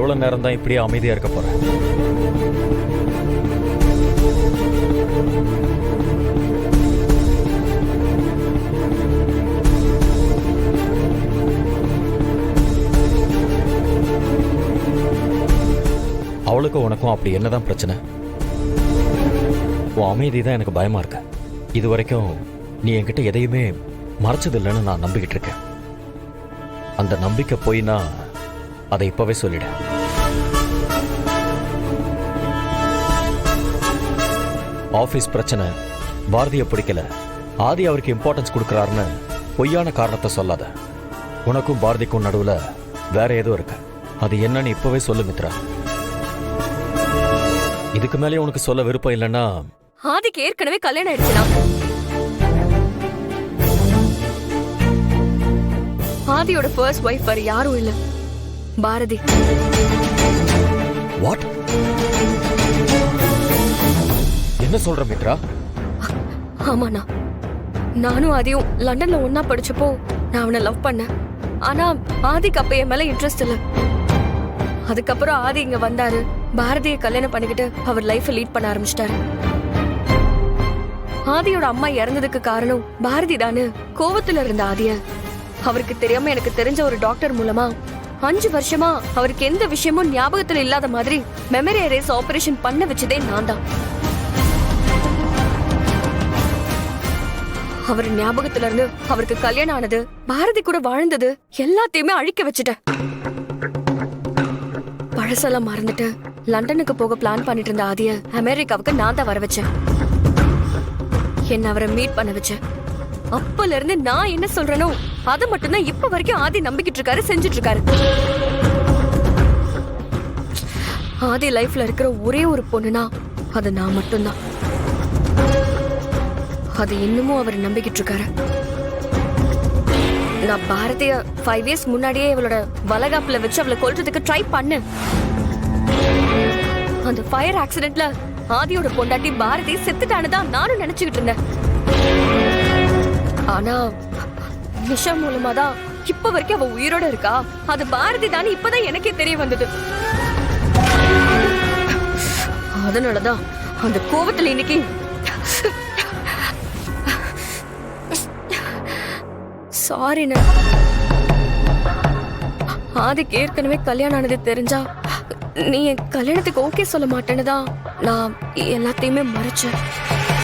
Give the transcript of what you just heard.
எவ்வளவு நேரம் தான் இப்படியே அமைதியா இருக்க போறேன்? அவளுக்கும் உனக்கும் அப்படி என்னதான் பிரச்சனை? உன் அமைதி தான் எனக்கு பயமா இருக்கு. இது வரைக்கும் நீ என்கிட்ட எதையுமே மறைச்சது இல்லைன்னு நான் நம்பிக்கிட்டு இருக்கேன். அந்த நம்பிக்கை போயினா அதை இப்பவே சொல்லிடு. ஆபீஸ் பிரச்சனை, பாரதிய பிடிக்கல, ஆதி அவருக்கு இம்பார்ட்டன்ஸ் கொடுக்கறாருன்னு பொய்யான காரணத்தை சொல்லாத. உனக்கும் பாரதிக்கும் நடுவுல வேற ஏதோ இருக்கு. அது என்னன்னு இப்பவே சொல்லு மித்ரா. இதுக்கு மேலே உனக்கு சொல்ல விருப்பம் இல்லைன்னா ஆதிக்கு ஏற்கனவே கல்யாணம் ஆயிடுச்சுனா. ஆதியோட ஃபர்ஸ்ட் வைஃப் வேற யாரும் இல்ல, பாரதி. வாட்? என்ன சொல்ற மித்ரா? ஆமாண்ணா, நானும் ஆதியும் லண்டன்ல ஒன்னா படிச்சப்போ நான் அவனை லவ் பண்ணேன். ஆனா ஆதிக்கு அப்ப என் மேல இன்ட்ரெஸ்ட் இல்ல. அதுக்கப்புறம் ஆதி இங்க வந்தாரு, பாரதியை கல்யாணம் பண்ணிக்கிட்டு அவர் லைஃப லீட் பண்ண ஆரம்பிச்சிட்டாரு. ஆதியோட அம்மா இறந்ததுக்கு காரணம் பாரதி தானு கோவத்துல இருந்த ஆதிய அவருக்கு தெரியாம எனக்கு தெரிஞ்ச ஒரு டாக்டர் மூலமா 5 வருஷமா அவருக்கு எந்த விஷயமும் ஞாபகத்துல இல்லாத மாதிரி மெமரி எரேஸ் ஆபரேஷன் பண்ண வச்சதே நான் தான். அவர் ஞாபகத்துல இருந்து அவருக்கு கல்யாணம் ஆனது, பாரதி கூட வாழ்ந்தது எல்லாத்தையுமே அழிக்க வச்சுட்டேன். பழசெல்லாம் மறந்துட்டு லண்டனுக்கு போக பிளான் பண்ணிட்டு இருந்த ஆதிய அமெரிக்காவுக்கு நான் தான் வர வச்சேன். என்ன அவரை மீட் பண்ண வச்சேன். அப்பல இருந்து நான் என்ன சொல்றேனோ அதை மட்டும்தான் இப்ப வரைக்கும் ஆதி நம்பிக்கிட்டு இருக்காரு, செஞ்சுட்டு இருக்காரு. ஆதி லைஃப்ல இருக்கிற ஒரே ஒரு பொண்ணுனா அது நான் மட்டும்தான். அது இன்னமும் அவர் நம்பிக்கிட்டு இருக்காரு. நான் பாரதிய 5 இயர்ஸ் முன்னாடியே இவளோட வலகாப்புல வச்சு அவளை கொல்றதுக்கு ட்ரை பண்ணேன். அந்த ஃபயர் ஆக்சிடென்ட்ல ஆதியோட பொண்டாட்டி பாரதி செத்துட்டானுதான் நானும் நினைச்சுக்கிட்டு இருந்தேன். ஆனா நிஷா மூலமா தான் இப்ப வரைக்கும் அவ உயிரோட இருக்கா. அது பாரதி தானே இப்பதான் எனக்கே தெரிய வந்தது. அதனாலதான் அந்த கோவத்துல இன்னைக்கு சாரின்னு. ஆதிக்கு ஏற்கனவே கல்யாணம் ஆனது தெரிஞ்சா நீ என் கல்யாணத்துக்கு ஓகே சொல்ல மாட்டேன்னு தான் நான் எல்லாத்தையுமே மறைச்சேன்.